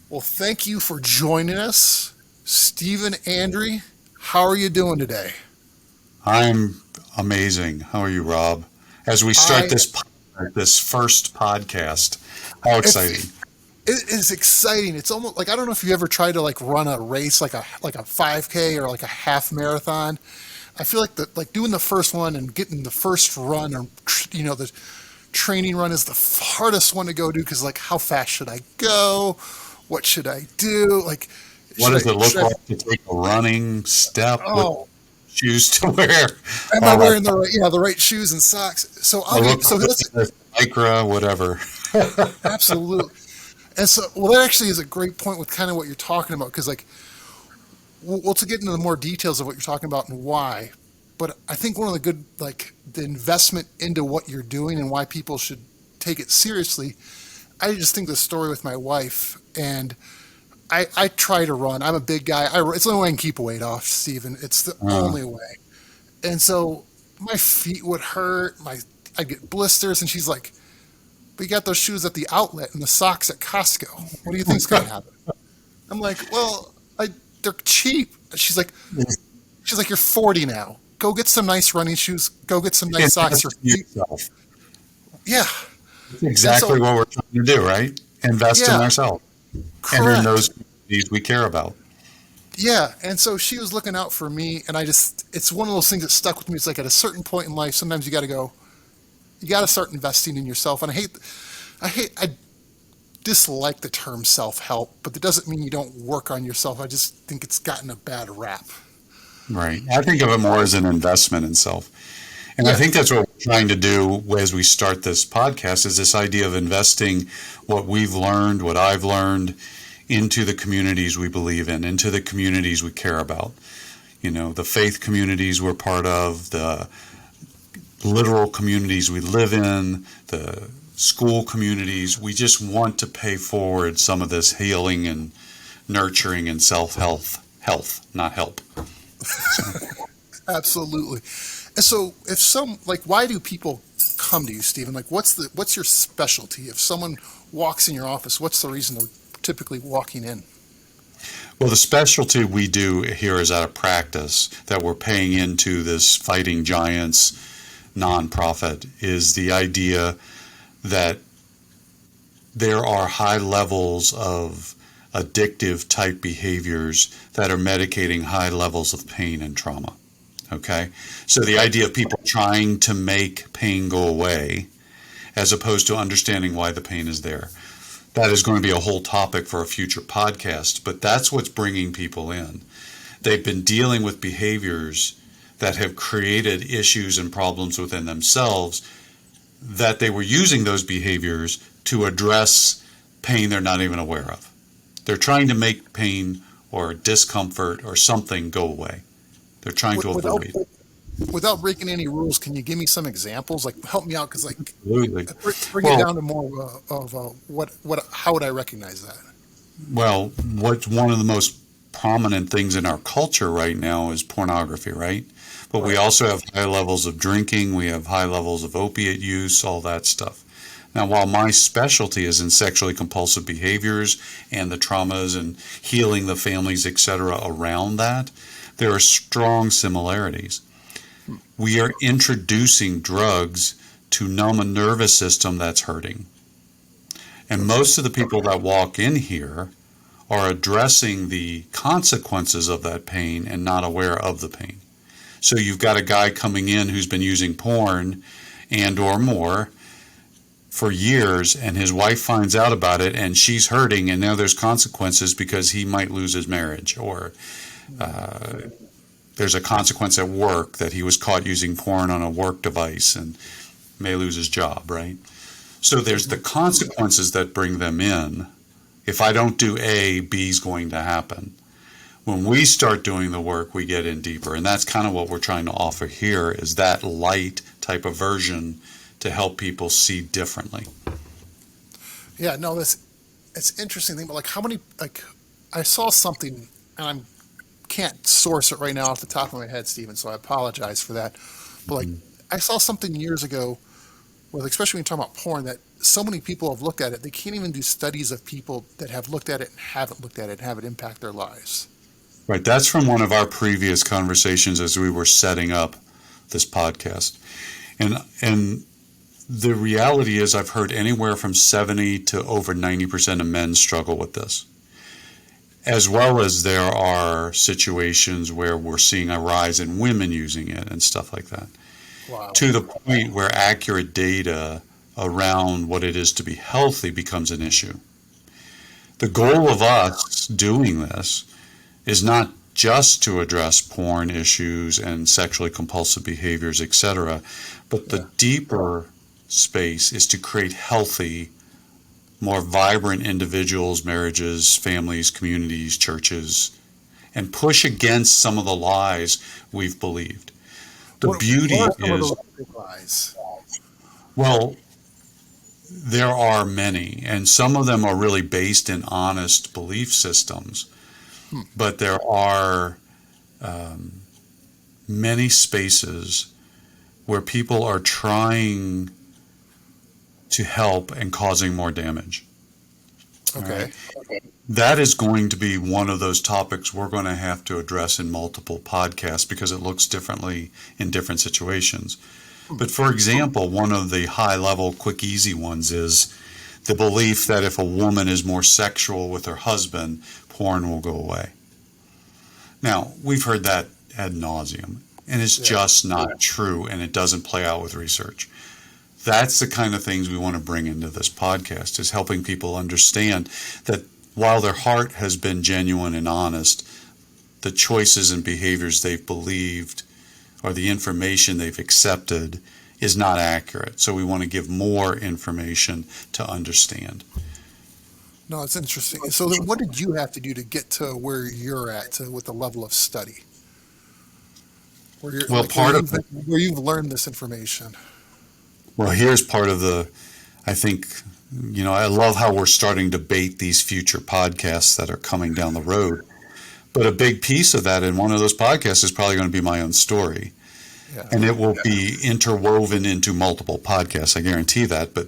Well, thank you for joining us, Stephen Andry. How are you doing today? I'm amazing. How are you, Rob? As we start I this first podcast, how if exciting! it is exciting. It's almost like I don't know if you ever tried to like run a race like a 5K or like a half marathon. I feel like doing the first one and getting the first run or the training run is the hardest one to go do because like how fast should I go? What should I do? Like What should I does it look should I like to take a running step? What oh shoes to wear? am I All that. wearing the right shoes and socks? So I I'll look get so like let's this, lycra, whatever. absolutely. And so, well, that actually is a great point with kind of what you're talking about, because like, well, to get into the more details of what you're talking about and why, but I think one of the good, like, the investment into what you're doing and why people should take it seriously. I just think the story with my wife, and I try to run. I'm a big guy. It's the only way I can keep weight off, Stephen. It's the Uh, only way. And so my feet would hurt. I'd get blisters, and she's like, "But you got those shoes at the outlet and the socks at Costco. What do you think's going to happen?" I'm like, "Well, they're cheap." She's like, "You're 40 now. Go get some nice running shoes. Go get some nice socks. Your invest in feet." yourself. Yeah. That's And exactly so, what we're trying to do, right? Invest in yeah, ourselves and in correct. those communities we care about. Yeah. And so she was looking out for me. And it's one of those things that stuck with me. It's like at a certain point in life, sometimes you got to start investing in yourself. And I dislike the term self help, but that doesn't mean you don't work on yourself. I just think it's gotten a bad rap. Right. I think of it more as an investment in self. And I Yeah. think that's what we're trying to do as we start this podcast is this idea of investing what we've learned, what I've learned into the communities we believe in, into the communities we care about. You know, the faith communities we're part of, the literal communities we live in, the school communities. We just want to pay forward some of this healing and nurturing and health, not help. So, Absolutely. And so, if why do people come to you, Stephen? Like, what's your specialty? If someone walks in your office, what's the reason they're typically walking in? well, the specialty we do here is out of practice that we're paying into this Fighting Giants nonprofit is the idea that there are high levels of addictive type behaviors that are medicating high levels of pain and trauma. Okay? So the idea of people trying to make pain go away as opposed to understanding why the pain is there. That is going to be a whole topic for a future podcast, but that's what's bringing people in. They've been dealing with behaviors that have created issues and problems within themselves that they were using those behaviors to address pain they're not even aware of. They're trying to make pain or discomfort or something go away. They're trying to Without avoid. without breaking any rules, can you give me some examples? Like, help me out, because like, Absolutely. bring it Well, down to more of what how would I recognize that? what's one of the most prominent things in our culture right now is pornography, right? But we Right. also have high levels of drinking, we have high levels of opiate use, all that stuff. Now, while my specialty is in sexually compulsive behaviors and the traumas and healing the families, etc., around that, there are strong similarities. We are introducing drugs to numb a nervous system that's hurting. And Okay. most of the people that walk in here are addressing the consequences of that pain and not aware of the pain. So you've got a guy coming in who's been using porn and or more for years and his wife finds out about it and she's hurting and now there's consequences because he might lose his marriage or uh, there's a consequence at work that he was caught using porn on a work device and may lose his job, right? So there's the consequences that bring them in. If I don't do A, B's going to happen. When we start doing the work, we get in deeper. And that's kind of what we're trying to offer here is that light type of version to help people see differently. Yeah. No, this it's interesting thing, but like, how many like I saw something, and I can't source it right now off the top of my head, Stephen. So I apologize for that. But like, Mm. I saw something years ago, well, especially when you're talking about porn, that so many people have looked at it, they can't even do studies of people that have looked at it and haven't looked at it and have it impact their lives. Right. That's from one of our previous conversations as we were setting up this podcast. And the reality is I've heard anywhere from 70 to over 90% of men struggle with this. As well as there are situations where we're seeing a rise in women using it and stuff like that. Wow. To the point where accurate data around what it is to be healthy becomes an issue. The goal of us doing this is not just to address porn issues and sexually compulsive behaviors, etc., but the deeper space is to create healthy, more vibrant individuals, marriages, families, communities, churches, and push against some of the lies we've believed. The beauty what are some of is, those big lies? well, there are many, and some of them are really based in honest belief systems. But there are many spaces where people are trying to help and causing more damage. Okay. That is going to be one of those topics we're going to have to address in multiple podcasts because it looks differently in different situations. But for example, one of the high-level, quick, easy ones is the belief that if a woman is more sexual with her husband, porn will go away. Now, we've heard that ad nauseum, and it's just not true, and it doesn't play out with research. That's the kind of things we want to bring into this podcast, is helping people understand that while their heart has been genuine and honest, the choices and behaviors they've believed or the information they've accepted is not accurate. So we want to give more information to understand. No, it's interesting. So then what did you have to do to get to where you're at with the level of study? Well, where you've learned this information. Well, here's part of I think, I love how we're starting to bait these future podcasts that are coming down the road. But a big piece of that in one of those podcasts is probably going to be my own story. Yeah. And it will be interwoven into multiple podcasts, I guarantee that. But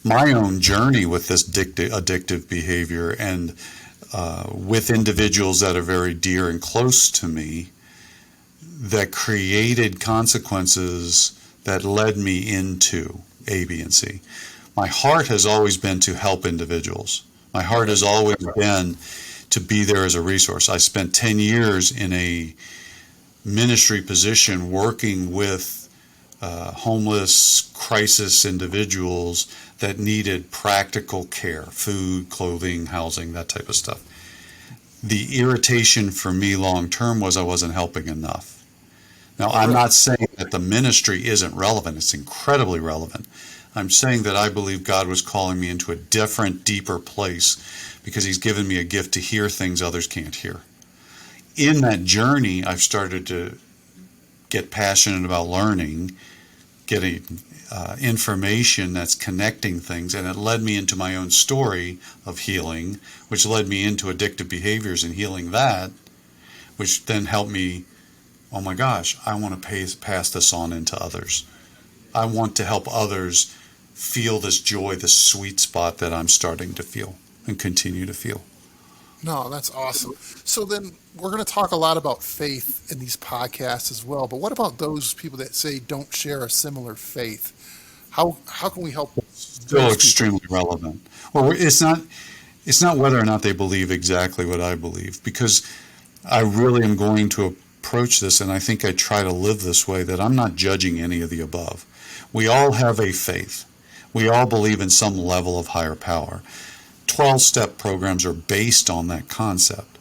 my own journey with this addictive behavior and with individuals that are very dear and close to me that created consequences that led me into A, B, and C. My heart has always been to help individuals. My heart has always been to be there as a resource. I spent 10 years in a ministry position working with homeless crisis individuals that needed practical care, food, clothing, housing, that type of stuff. The irritation for me long term was I wasn't helping enough. Now, I'm not saying that the ministry isn't relevant. It's incredibly relevant. I'm saying that I believe God was calling me into a different, deeper place because he's given me a gift to hear things others can't hear. In that journey, I've started to get passionate about learning, getting information that's connecting things, and it led me into my own story of healing, which led me into addictive behaviors and healing that, which then helped me, oh my gosh, I want to pass this on into others. I want to help others feel this joy, this sweet spot that I'm starting to feel and continue to feel. No, that's awesome. So then we're going to talk a lot about faith in these podcasts as well. But what about those people that say don't share a similar faith? How can we help? Still extremely relevant. Well, it's not whether or not they believe exactly what I believe, because I really am going to approach this, and I think I try to live this way, that I'm not judging any of the above. We all have a faith. We all believe in some level of higher power. 12-step programs are based on that concept.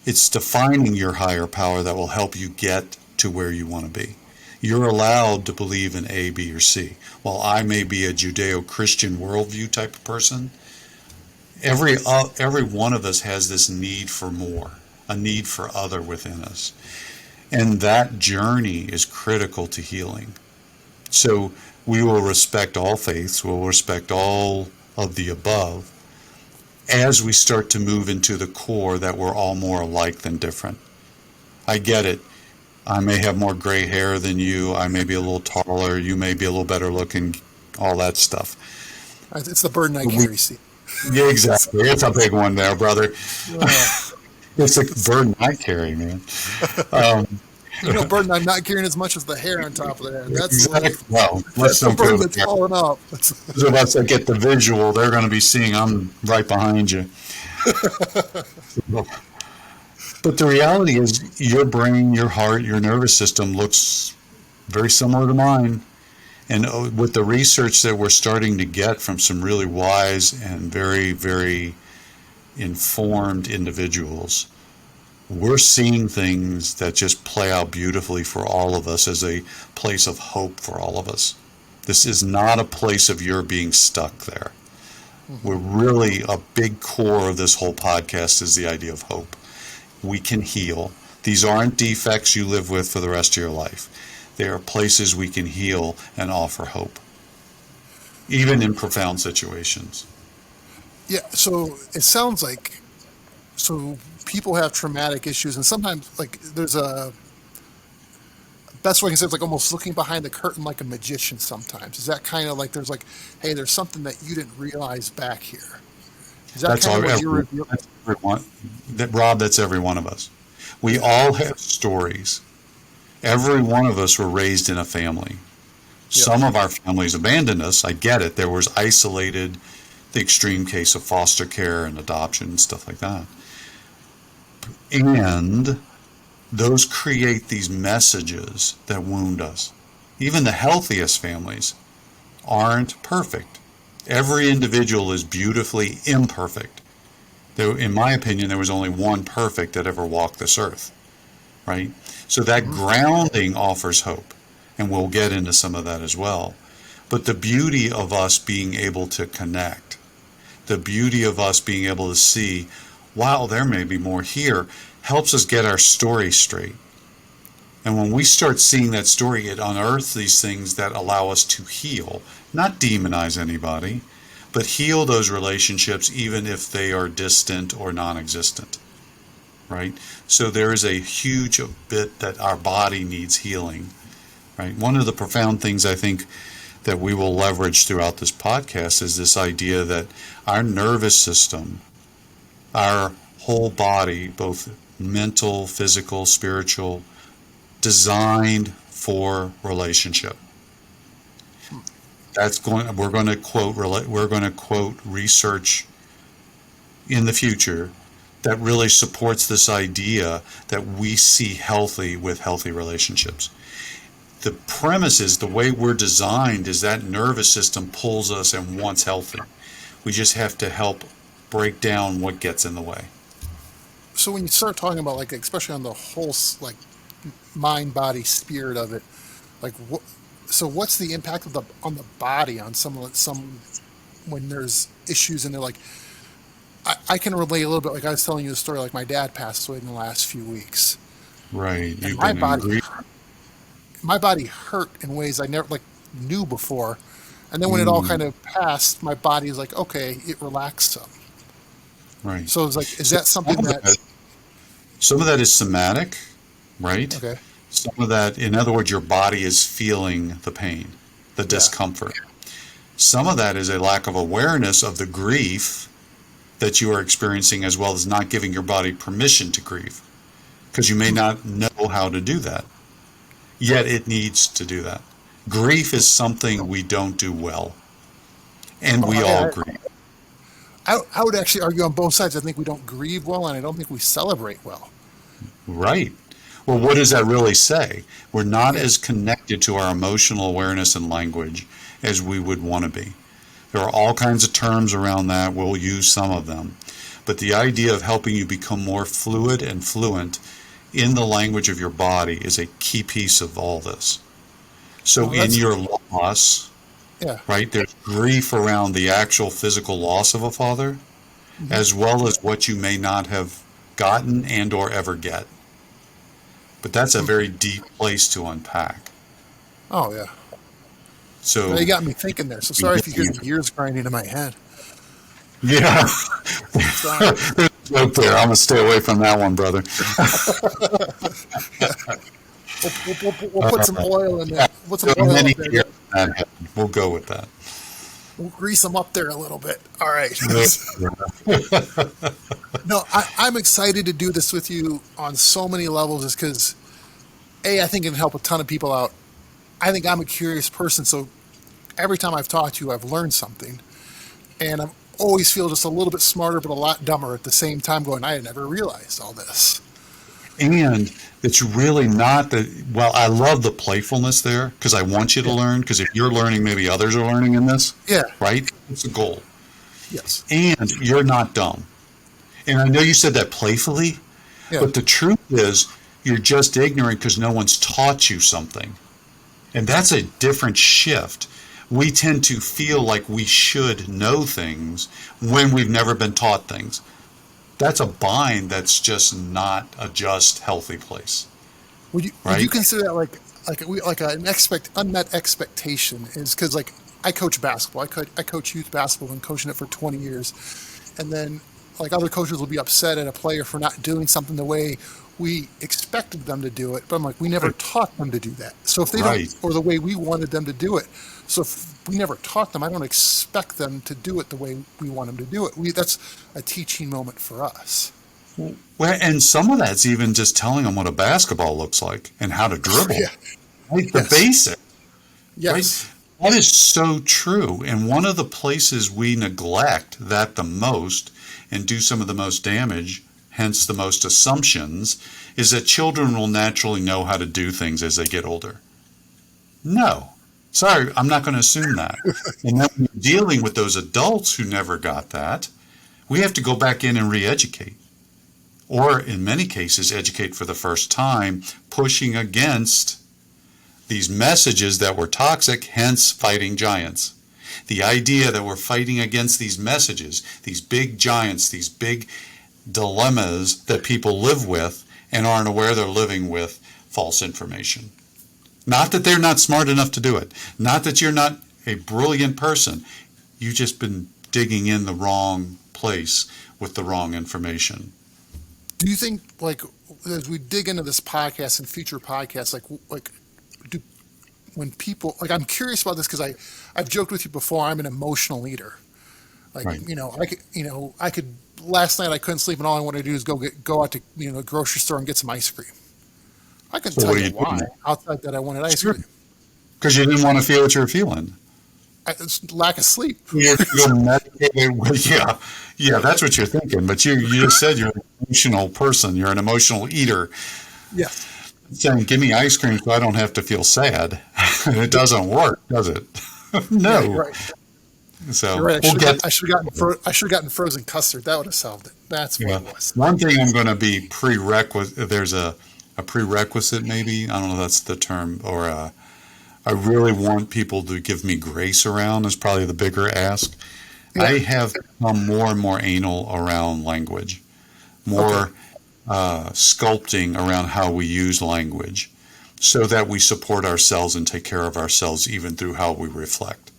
It's defining your higher power that will help you get to where you want to be. You're allowed to believe in A, B, or C. While I may be a Judeo-Christian worldview type of person, every one of us has this need for more, a need for other within us. And that journey is critical to healing. So we will respect all faiths, we'll respect all of the above, as we start to move into the core that we're all more alike than different. I get it. I may have more gray hair than you. I may be a little taller. You may be a little better looking, all that stuff. It's the burden I We, carry, Steve. yeah, exactly. It's a big one there, brother. Uh, It's a burden I carry, man. Um, burden I'm not carrying as much as the hair on top of the head. That's the one exactly. Well, let's that's the don't go burden that's there. falling off. Those of us that get the visual, they're going to be seeing I'm right behind you. But the reality is, your brain, your heart, your nervous system looks very similar to mine. And with the research that we're starting to get from some really wise and very, very informed individuals, we're seeing things that just play out beautifully for all of us as a place of hope for all of us. This is not a place of your being stuck there. We're really, a big core of this whole podcast is the idea of hope. We can heal. These aren't defects you live with for the rest of your life. They are places we can heal and offer hope, even in profound situations. Yeah, so it sounds like so people have traumatic issues, and sometimes like there's a best way I can say it's like almost looking behind the curtain like a magician. Sometimes is that kind of like there's like, hey, there's something that you didn't realize back here. Is that That's kind all. of what you're revealing? That's everyone. Rob, that's every one of us. We all have stories. Every one of us were raised in a family. Yep. Some of our families abandoned us. I get it. There was isolated, the extreme case of foster care and adoption and stuff like that. And those create these messages that wound us. Even the healthiest families aren't perfect. Every individual is beautifully imperfect. Though, in my opinion, there was only one perfect that ever walked this earth, right? So that grounding offers hope, and we'll get into some of that as well. But the beauty of us being able to connect, the beauty of us being able to see, wow, there may be more here, helps us get our story straight. And when we start seeing that story, it unearths these things that allow us to heal, not demonize anybody, but heal those relationships even if they are distant or non-existent, right? So there is a huge bit that our body needs healing, right? One of the profound things I think that we will leverage throughout this podcast is this idea that our nervous system, our whole body, both mental, physical, spiritual, designed for relationship. We're going to quote research in the future that really supports this idea that we see healthy with healthy relationships. The premise is the way we're designed is that nervous system pulls us and wants healthy. We just have to help break down what gets in the way. So when you start talking about like, especially on the whole like mind, body, spirit of it, like what? So what's the impact of the on the body on some when there's issues and they're like, I can relate a little bit. Like I was telling you a story, like my dad passed away in the last few weeks, Right. and You've been in grief. my body hurt in ways I never like knew before. And then when it all Mm, kind of passed, my body is like, okay, it relaxed some. right. So it's like, is So that something that? some of that is somatic, right? Okay, Some of that, in other words, your body is feeling the pain, the yeah, discomfort. Some of that is a lack of awareness of the grief that you are experiencing, as well as not giving your body permission to grieve, because you may not know how to do that. Yet it needs to do that. Grief is something we don't do well, and oh, we all grieve. I would actually argue on both sides. I think we don't grieve well, and I don't think we celebrate well. Right. Well, what does that really say? We're not Yeah, as connected to our emotional awareness and language as we would want to be. There are all kinds of terms around that. We'll use some of them. But the idea of helping you become more fluid and fluent in the language of your body is a key piece of all this. So no, in that's your loss, yeah. right, there's grief around the actual physical loss of a father, Hmm. as well as what you may not have gotten and or ever get. But that's a very deep place to unpack. Oh yeah. Well, you So, got me thinking there. So sorry if you hear the gears grinding in my head. yeah, Sorry. there's a joke there. I'm gonna stay away from that one, brother. We'll put some oil in there. Put some So oil many up there. years that happened. We'll go with that. We'll grease them up there a little bit. All right. Yeah. No, I'm excited to do this with you on so many levels, is because I think it can help a ton of people out. I think I'm a curious person, so every time I've talked to you, I've learned something, and I always feel just a little bit smarter, but a lot dumber at the same time. Going, I had never realized all this. And it's really not that, well, I love the playfulness there because I want you to Yeah. learn. Because if you're learning, maybe others are learning in this, Yeah. right? It's a goal. Yes. And you're not dumb. And I know you said that playfully, Yeah. but the truth is you're just ignorant because no one's taught you something. And that's a different shift. We tend to feel like we should know things when we've never been taught things. That's a bind that's just not a just healthy place, Would you right? consider that like an unmet expectation? Is because like I coach basketball. I coach youth basketball and coaching it for 20 years, and then like other coaches will be upset at a player for not doing something the way we expected them to do it. But I'm like, we never Right. taught them to do that. So if they don't, Right. or the way we wanted them to do it. So if we never taught them, I don't expect them to do it the way we want them to do it. That's a teaching moment for us. Well, and some of that's even just telling them what a basketball looks like and how to dribble, Yeah. right? The Yes. basic, right? Yes. That is so true. And one of the places we neglect that the most and do some of the most damage, hence the most assumptions, is that children will naturally know how to do things as they get older. No. Sorry, I'm not going to assume that. And then when you're dealing with those adults who never got that, we have to go back in and re-educate. Or in many cases, educate for the first time, pushing against these messages that were toxic, hence fighting giants. The idea that we're fighting against these messages, these big giants, these big dilemmas that people live with and aren't aware they're living with false information. Not that they're not smart enough to do it. Not that you're not a brilliant person. You've just been digging in the wrong place with the wrong information. Do you think, like, as we dig into this podcast and future podcasts, do when people like, I'm curious about this because I've joked with you before. I'm an emotional eater. Like, Right. I could. Last night I couldn't sleep, and all I wanted to do is go out to the grocery store and get some ice cream. I couldn't So tell what are you you why. doing? Outside that, I wanted ice Sure. cream. Because you didn't want to feel what you were feeling. It's lack of sleep. You're medicated. Well, yeah, yeah, that's what you're thinking. But you just said you're an emotional person. You're an emotional eater. Yes. Saying, give me ice cream so I don't have to feel sad. It doesn't work, does it? Yeah, you're No. right. So You're right. we'll get. I should have gotten frozen custard. That would have solved it. That's what Yeah. it was. One thing I'm going to be prerequisite. There's a prerequisite, maybe. I don't know if that's the term. Or I really want people to give me grace around is probably the bigger ask. Yeah. I have become more and more anal around language, Okay. more sculpting around how we use language so that we support ourselves and take care of ourselves even through how we reflect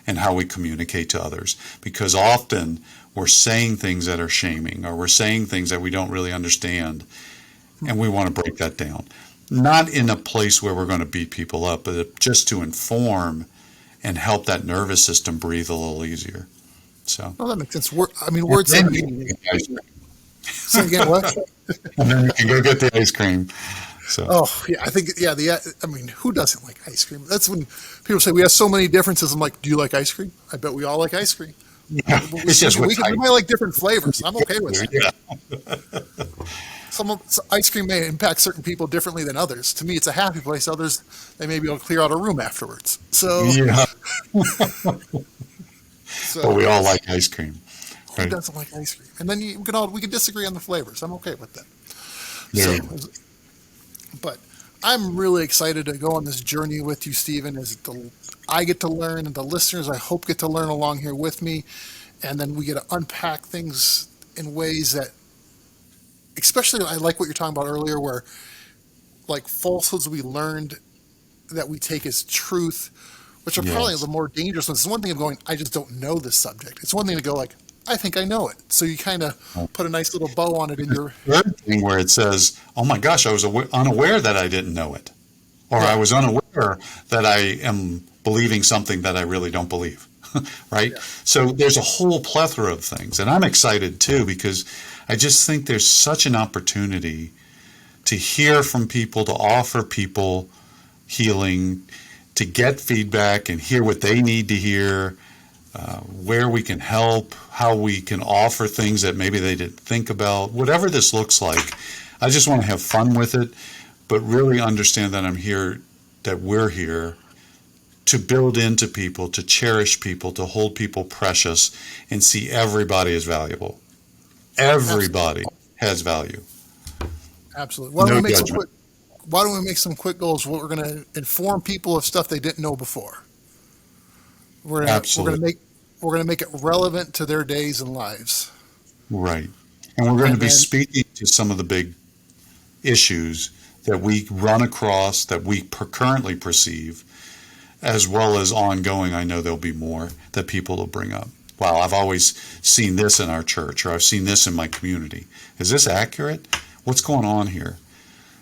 and how we communicate to others. Because often we're saying things that are shaming or we're saying things that we don't really understand and we want to break that down. Not in a place where we're going to beat people up, but just to inform and help that nervous system breathe a little easier. So, Well, that makes sense. and Words then have you can meaning. get the ice cream. Say again, what? And then you can go get the ice cream. So, Oh, yeah. I think, yeah. Who doesn't like ice cream? That's when people say we have so many differences. I'm like, do you like ice cream? I bet we all like ice cream. yeah, But it's just what we type. might like different flavors. I'm okay with that. Yeah, Ice cream may impact certain people differently than others. To me, it's a happy place. Others, they may be able to clear out a room afterwards. yeah. But So we all like ice cream, who right? doesn't like ice cream? And then we can disagree on the flavors. I'm okay with that. There So, you go. but I'm really excited to go on this journey with you, Stephen. I get to learn, and the listeners, I hope, get to learn along here with me, and then we get to unpack things in ways that, especially, I like what you're talking about earlier, where like falsehoods we learned that we take as truth, which are probably Yes. the more dangerous ones. It's one thing of going, I just don't know this subject. It's one thing to go like, I think I know it. So you kind of put a nice little bow on it in your, The other thing where it says, "Oh my gosh, I was unaware that I didn't know it," or "I yeah, was unaware that I am believing something that I really don't believe." right? Yeah. So there's a whole plethora of things. And I'm excited too, because I just think there's such an opportunity to hear from people, to offer people healing, to get feedback and hear what they need to hear, where we can help, how we can offer things that maybe they didn't think about, whatever this looks like. I just want to have fun with it, but really understand that I'm here, that we're here to build into people, to cherish people, to hold people precious, and see everybody as valuable. Absolutely. Everybody has value. Absolutely. No judgment. Why don't we make some quick goals? What we're going to inform people of stuff they didn't know before. We're going to Absolutely. make it relevant to their days and lives. Right. And we're going to And be then speaking to some of the big issues that we run across, that we currently perceive, as well as ongoing. I know there'll be more that people will bring up. Wow, I've always seen this in our church, or I've seen this in my community. Is this accurate? What's going on here?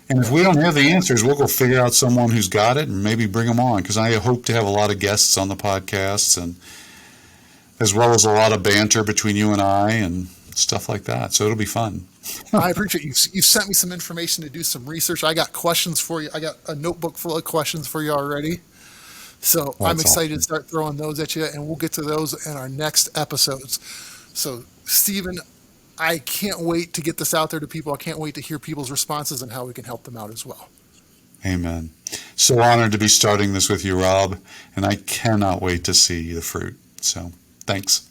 And if yeah, we don't have the answers, we'll go figure out someone who's got it and maybe bring them on, because I hope to have a lot of guests on the podcasts, and as well as a lot of banter between you and I and stuff like that. So it'll be fun. I appreciate you. You sent me some information to do some research. I got questions for you. I got a notebook full of questions for you already. So I'm That's excited to awesome. start throwing those at you, and we'll get to those in our next episodes. So, Stephen, I can't wait to get this out there to people. I can't wait to hear people's responses and how we can help them out as well. Amen. So honored to be starting this with you, Rob, and I cannot wait to see the fruit. So thanks.